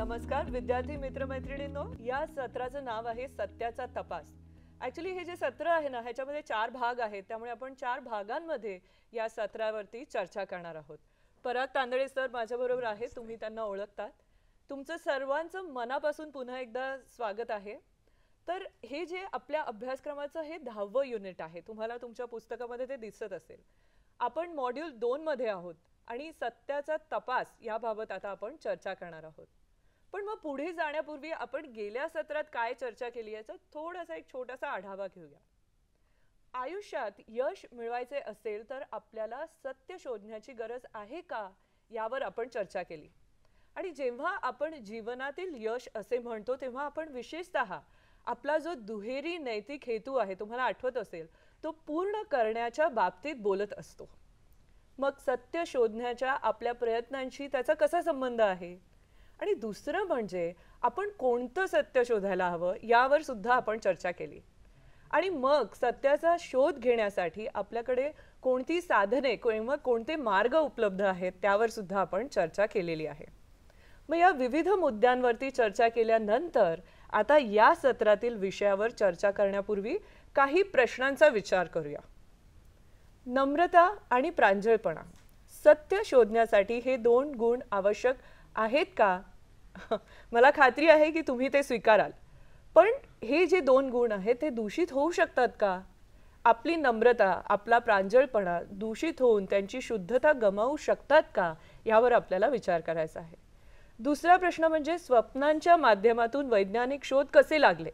नमस्कार विद्यार्थी मित्रमैत्रिणींनो, या सत्राचं नाव आहे सत्याचा तपास. ऍक्च्युली हे जे सत्र आहे ना, ह्याच्यामध्ये 4 भाग आहेत, त्यामुळे आपण 4 भागांमध्ये या सत्रावरती चर्चा करणार आहोत. पराग तांदळे सर माझ्याबरोबर आहेत, तुम्ही त्यांना ओळखतात. तुमचं सर्वांचं मनापासून पुन्हा एकदा स्वागत आहे. तर हे जे आपल्या अभ्यासक्रमाचं हे 10वं युनिट आहे, तुम्हाला तुमच्या पुस्तकामध्ये ते दिसत असेल. आपण मॉड्यूल 2 मध्ये आहोत आणि सत्याचा तपास याबाबत आता आपण चर्चा करणार आहोत. पण मग पुढे जाण्यापूर्वी आपण गेल्या सत्रात काय चर्चा केली याचा थोडासा एक छोटासा आढावा घेऊया. आयुष्यात यश मिळवायचे असेल तर आपल्याला सत्य शोधण्याची गरज आहे का यावर आपण चर्चा केली. आणि जेव्हा आपण जीवनातील यश असे म्हणतो तेव्हा आपण विशेषतः आपला जो दुहेरी नैतिक हेतू आहे, तुम्हाला आठवत असेल, तो पूर्ण करण्याच्या बाबतीत बोलत असतो. मग सत्य शोधण्याच्या आपल्या प्रयत्नांशी त्याचा कसा संबंध आहे, आणि दुसरं म्हणजे आपण कोणतं सत्य शोधायला हवं यावर सुद्धा आपण चर्चा केली. आणि मग सत्याचा शोध घेण्यासाठी आपल्याकडे कोणती साधने किंवा कोणते मार्ग उपलब्ध आहेत त्यावर सुद्धा आपण चर्चा केलेली आहे. मग या विविध मुद्द्यांवरती चर्चा केल्यानंतर आता या सत्रातील विषयावर चर्चा करण्यापूर्वी काही प्रश्नांचा विचार करूया. नम्रता आणि प्रांजळपणा, सत्य शोधण्यासाठी हे 2 गुण आवश्यक आहेत का? मला खात्री आहे की तुम्ही ते स्वीकाराल. पण हे जे 2 गुण आहेत ते दूषित होऊ शकतात का? आपली नम्रता, आपला प्रांजळपणा दूषित होऊन त्यांची शुद्धता गमावू शकतात का, यावर आपल्याला विचार करायचा आहे. दुसरा प्रश्न म्हणजे स्वप्नांच्या माध्यमातून वैज्ञानिक शोध कसे लागले,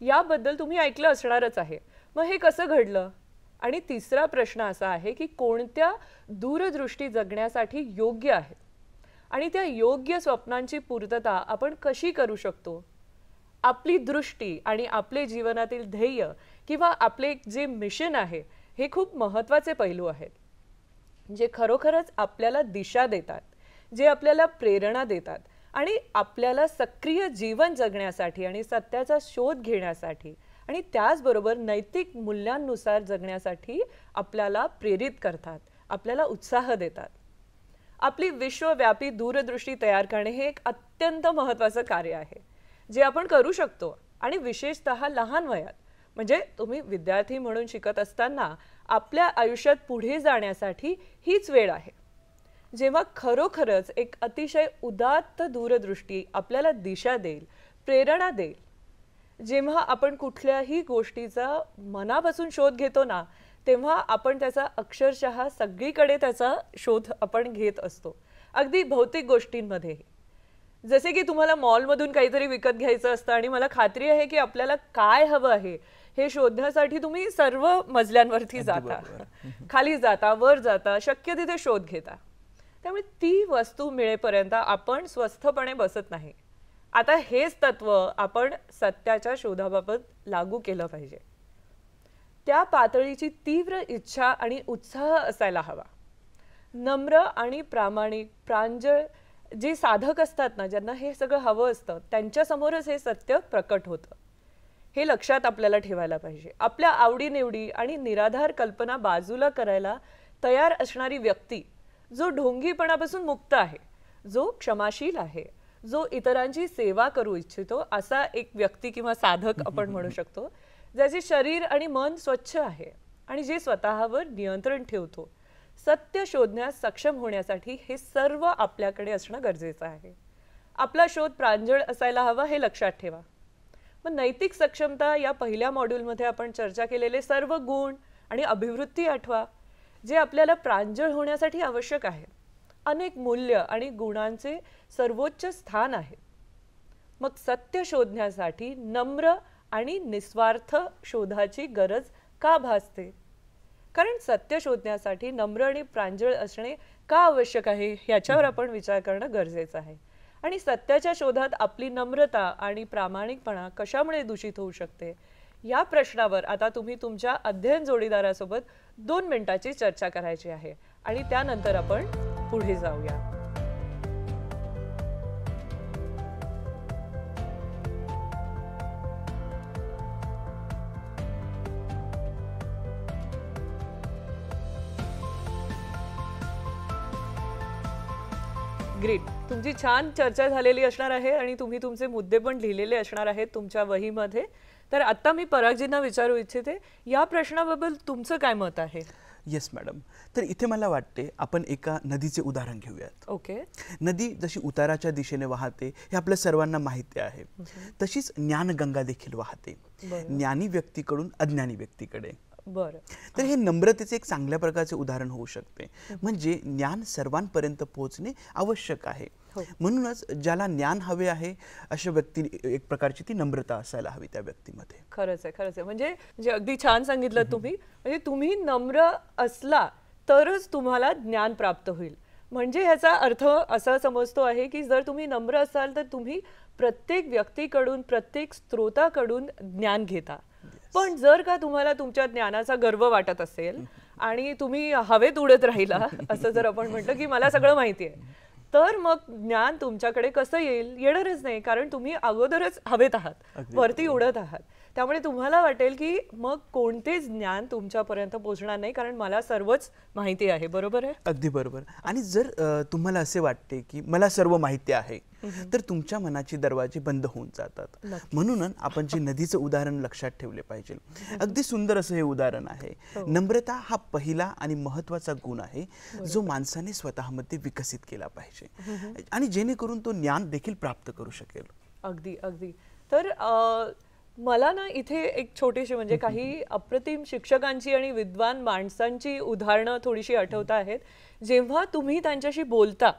याबद्दल तुम्ही ऐकलं असणारच आहे. मग हे कसं घडलं? आणि तिसरा प्रश्न असा आहे की कोणत्या दूरदृष्टी जगण्यासाठी योग्य आहेत आणि त्या योग्य स्वप्नांची पूर्तता आपण कशी करू शकतो. आपली दृष्टी आणि आपले जीवनातील ध्येय किंवा आपले जे मिशन आहे हे खूप महत्त्वाचे पैलू आहेत, जे खरोखरच आपल्याला दिशा देतात, जे आपल्याला प्रेरणा देतात आणि आपल्याला सक्रिय जीवन जगण्यासाठी आणि सत्याचा शोध घेण्यासाठी आणि त्याचबरोबर नैतिक मूल्यांनुसार जगण्यासाठी आपल्याला प्रेरित करतात, आपल्याला उत्साह देतात. आपली विश्वव्यापी दूरदृष्टी तयार करणे हे एक अत्यंत महत्त्वाचं कार्य आहे, जे आपण करू शकतो. आणि विशेषतः लहान वयात, म्हणजे तुम्ही विद्यार्थी म्हणून शिकत असताना आपल्या आयुष्यात पुढे जाण्यासाठी हीच वेळ आहे, जेव्हा खरोखरच एक अतिशय उदात्त दूरदृष्टी आपल्याला दिशा देईल, प्रेरणा देईल. जेव्हा आपण कुठल्याही गोष्टीचा मनापासून शोध घेतो ना, तेव्हा आपण त्याचा अक्षरशः सगळीकडे त्याचा शोध आपण घेत असतो, अगदी भौतिक गोष्टींमध्ये. जसे की तुम्हाला मॉलमधून काहीतरी विकत घ्यायचं असतं आणि मला खात्री आहे की आपल्याला काय हवं आहे हे शोधण्यासाठी तुम्ही सर्व मजल्यांवरती जाता, खाली जाता, वर जाता, शक्य तिथे शोध घेता. त्यामुळे ती वस्तू मिळेपर्यंत आपण स्वस्थपणे बसत नाही. आता हेच तत्व आपण सत्याच्या शोधाबाबत लागू केलं पाहिजे. त्या पातळीची तीव्र इच्छा आणि उत्साह असायला हवा. नम्र आणि प्रामाणिक, प्रांजळ जे साधक असतात ना, ज्यांना हे सगळं हवं असतं, त्यांच्यासमोरच हे सत्य प्रकट होतं. हे लक्षात आपल्याला ठेवायला पाहिजे. आपल्या आवडीनिवडी आणि निराधार कल्पना बाजूला करायला तयार असणारी व्यक्ती, जो ढोंगीपणापासून मुक्त आहे, जो क्षमाशील आहे, जो इतरांची सेवा करू इच्छितो, असा एक व्यक्ती किंवा साधक आपण म्हणू शकतो, ज्याचे शरीर आणि मन स्वच्छ आहे आणि जे स्वतःवर नियंत्रण ठेवतो. सत्य शोधण्यास सक्षम होण्यासाठी हे सर्व आपल्याकडे असणं गरजेचं आहे. आपला शोध प्रांजळ असायला हवा, हे लक्षात ठेवा. मग नैतिक सक्षमता या पहिल्या मॉड्यूलमध्ये आपण चर्चा केलेले सर्व गुण आणि अभिवृत्ती आठवा, जे आपल्याला प्रांजळ होण्यासाठी आवश्यक आहे. अनेक मूल्य आणि गुणांचे सर्वोच्च स्थान आहे. मग सत्य शोधण्यासाठी नम्र आणि निस्वार्थ शोधाची गरज का भासते? कारण सत्य शोधण्यासाठी नम्र आणि प्रांजळ असणे का आवश्यक आहे याच्यावर आपण विचार करणं गरजेचं आहे. आणि सत्याच्या शोधात आपली नम्रता आणि प्रामाणिकपणा कशामुळे दूषित होऊ शकते, या प्रश्नावर आता तुम्ही तुमच्या अध्ययन जोडीदारासोबत 2 मिनिटाची चर्चा करायची आहे आणि त्यानंतर आपण पुढे जाऊया. ग्रेट. तुमची छान चर्चा झालेली असणार आहे आणि तुम्ही तुमचे मुद्दे पण लिहिलेले असणार आहेत तुमच्या वहीमध्ये. तर आता मी परागजींना विचारू इच्छिते, या प्रश्नाबद्दल तुमचं काय मत आहे? Yes madam. तर इथे मला वाटते आपण एका नदीचे उदाहरण घेऊयात. ओके. नदी जशी उताराच्या दिशेने वाहते हे आपल्या सर्वांना माहिती आहे, तशीच ज्ञानगंगा देखील वाहते, ज्ञानी व्यक्तीकडून अज्ञानी व्यक्तीकडे. बरं. तर हे नम्रतेचे एक चांगल्या प्रकारचे उदाहरण होऊ शकते. म्हणजे ज्ञान सर्वांपर्यंत पोहोचणे आवश्यक आहे. म्हणूनच ज्याला ज्ञान हवे आहे अशा व्यक्ती एक प्रकारची ती नम्रता असायला हवी त्या व्यक्तीमध्ये. खरंच आहे. म्हणजे अगदी छान सांगितलं तुम्ही. म्हणजे तुम्ही नम्र असला तरच तुम्हाला ज्ञान प्राप्त होईल. म्हणजे ह्याचा अर्थ असा समजतो आहे की जर तुम्ही नम्र असाल तर तुम्ही प्रत्येक व्यक्तीकडून, प्रत्येक स्त्रोताकडून ज्ञान घेता. पण जर का तुम्हाला तुमच्या ज्ञानाचा गर्व वाटत असेल आणि तुम्ही हवेत उडत राहिला, असं जर आपण म्हटलं की मला सगळं माहिती आहे, तर मग ज्ञान तुमच्याकडे कसं येईल? येणारच नाही, कारण तुम्ही अगोदरच हवेत आहात, वरती उडत आहात. त्यामुळे तुम्हाला वाटेल की मग कोणतेच ज्ञान तुमच्यापर्यंत पोहोचणार नाही, कारण मला सर्वच माहिती आहे. बरोबर आहे? अगदी बरोबर. आणि जर तुम्हाला असे वाटते की मला सर्व माहिती आहे, तर तुमच्या मनाचे दरवाजे बंद होऊन जातात. म्हणूनच आपण जे नदीचं उदाहरण लक्षात ठेवले पाहिजे. अगदी सुंदर असं हे उदाहरण आहे. नम्रता हा पहिला आणि महत्त्वाचा गुण आहे जो माणसाने स्वतःमध्ये विकसित केला पाहिजे, आणि जेणेकरून तो ज्ञान देखील प्राप्त करू शकेल. अगदी. तर मला ना इथे एक छोटीशी, म्हणजे काही अप्रतिम शिक्षकांची आणि विद्वान माणसांची उदाहरणं थोडीशी आठवत आहेत. जेव्हा तुम्ही त्यांच्याशी बोलता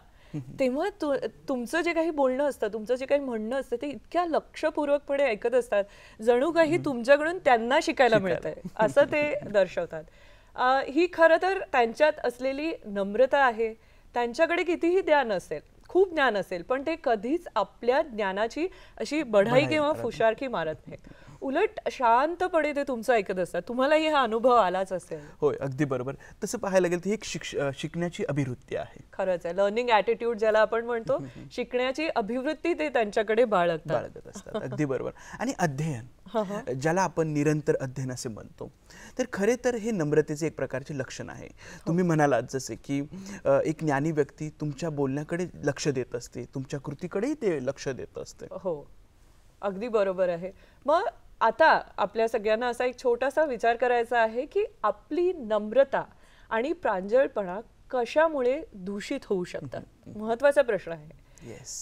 तेव्हा तुमचं जे काही बोलणं असतं, तुमचं जे काही म्हणणं असतं, ते इतक्या लक्षपूर्वकपणे ऐकत असतात, जणू काही तुमच्याकडून त्यांना शिकायला मिळतंय असं ते दर्शवतात. ही खरं तर त्यांच्यात असलेली नम्रता आहे. त्यांच्याकडे कितीही ज्ञान असेल, खूप ज्ञान असेल, पण ते कधीच आपल्या ज्ञानाची अशी बढाई किंवा फुशारकी मारत नाही. उलट शांतपणे ते तुमचं ऐकत असतात. तुम्हालाही हा अनुभव आलाच असेल. होय, अगदी बरोबर. तसं पाहायला गेलं तर एक शिकण्याची अभिवृत्ती आहे. खरंच आहे. लर्निंग ॲटिट्यूड ज्याला आपण म्हणतो, शिकण्याची अभिवृत्ती ते त्यांच्याकडे बाळगत असतात. अगदी बरोबर. आणि अध्ययन, ज्याला आपण निरंतर अध्ययन असे म्हणतो, तर खरे तर हे नम्रतेचे एक प्रकारचे लक्षण आहे. तुम्ही म्हणालात जसे की एक ज्ञानी व्यक्ती तुमच्या बोलण्याकडे लक्ष देत असते, तुमच्या कृतीकडेही ते लक्ष देत असते. हो, अगदी बरोबर आहे. मग आता आपल्या सगळ्यांना असा एक छोटासा विचार करायचा आहे की आपली नम्रता आणि प्रांजळपणा कशामुळे दूषित होऊ शकतात. महत्त्वाचा प्रश्न आहे.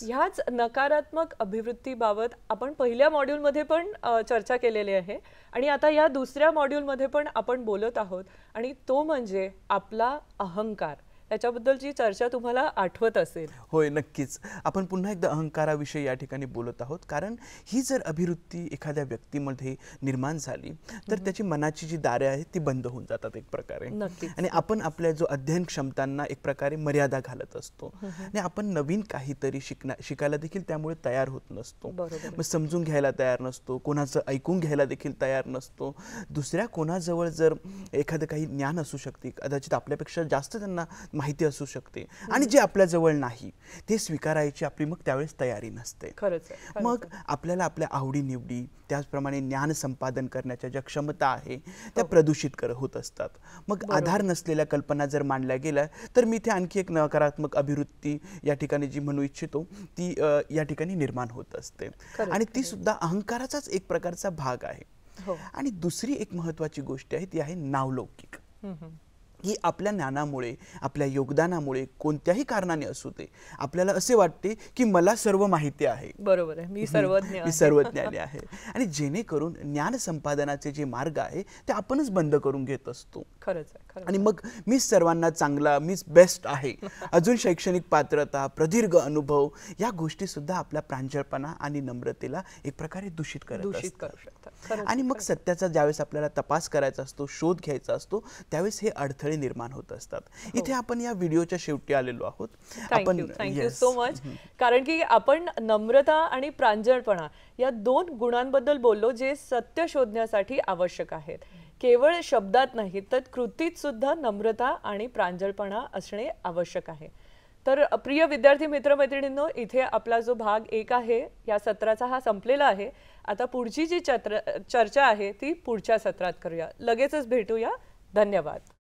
ह्याच नकारात्मक अभिवृत्तीबाबत आपण पहिल्या मॉड्यूलमध्ये पण चर्चा केलेली आहे, आणि आता या दुसऱ्या मॉड्यूलमध्ये पण आपण बोलत आहोत, आणि तो म्हणजे आपला अहंकार. त्याच्याबद्दलची चर्चा तुम्हाला आठवत असेल. होय, नक्कीच. आपण पुन्हा एकदा अहंकाराविषयी या ठिकाणी बोलत आहोत, कारण ही जर अभिवृत्ती एखाद्या व्यक्तीमध्ये निर्माण झाली तर त्याची मनाची जी दारे आहेत ती बंद होऊन जातात एक प्रकारे. आणि आपण आपल्या जो अध्ययन क्षमतांना एक प्रकारे मर्यादा घालत असतो, आणि आपण नवीन काहीतरी शिकायला देखील त्यामुळे तयार होत नसतो. मग समजून घ्यायला तयार नसतो, कोणाचं ऐकून घ्यायला देखील तयार नसतो. दुसऱ्या कोणाजवळ जर एखादं काही ज्ञान असू शकते, कदाचित आपल्यापेक्षा जास्त त्यांना माहिती असू शकते, आणि जे आपल्या जवळ नाही ते स्वीकारायची आपली मग त्यावेळेस तयारी नसते. मग आपल्याला आपल्या आवडीनिवडी, त्याचप्रमाणे ज्ञान संपादन करण्याच्या ज्या क्षमता आहे त्या प्रदूषित होत असतात. मग आधार नसलेल्या कल्पना जर मांडल्या गेल्या तर मी ते आणखी एक नकारात्मक अभिवृत्ती या ठिकाणी जी म्हणू इच्छितो ती या ठिकाणी निर्माण होत असते, आणि ती सुद्धा अहंकाराचाच एक प्रकारचा भाग आहे. आणि दुसरी एक महत्त्वाची गोष्ट आहे ती आहे नावलौकिक. ही आपल्या ज्ञानामुळे, आपल्या योगदानामुळे, कोणत्याही कारणाने असू दे, आपल्याला असे वाटते की मला सर्व माहिती आहे. बरोबर आहे, मी सर्वज्ञानी आहे. आणि जेणेकरून ज्ञान संपादनाचे जे मार्ग आहे ते आपणच बंद करून घेत असतो. खरंच. आणि मग मीच सर्वांना चांगला, मीच बेस्ट आहे, अजून शैक्षणिक पात्रता, प्रदीर्घ अनुभव, या गोष्टी सुद्धा आपल्या प्रांजळपणा आणि नम्रतेला एक प्रकारे दूषित करत असतात. आणि मग सत्याचा ज्यावेळेस आपल्याला तपास करायचा असतो, शोध घ्यायचा असतो, त्यावेळेस हे अडथळे निर्माण होत असतात. इथे आपण या व्हिडिओच्या शेवटी आलेलो आहोत. Thank you so much. कारण की आपण नम्रता आणि प्रांजळपणा या दोन गुणांबद्दल बोललो जे सत्य शोधण्यासाठी आवश्यक आहेत. केवळ शब्दात नाही तर कृतीत सुद्धा नम्रता आणि प्रांजळपणा असणे आवश्यक आहे. तर प्रिय विद्यार्थी मित्रमैत्रिणींनो, इथे आपला जो भाग 1 आहे या सत्राचा हा संपलेला आहे. आता पुढची जी चर्चा आहे ती पुढच्या सत्रात करूया. लगेचच भेटूया. धन्यवाद.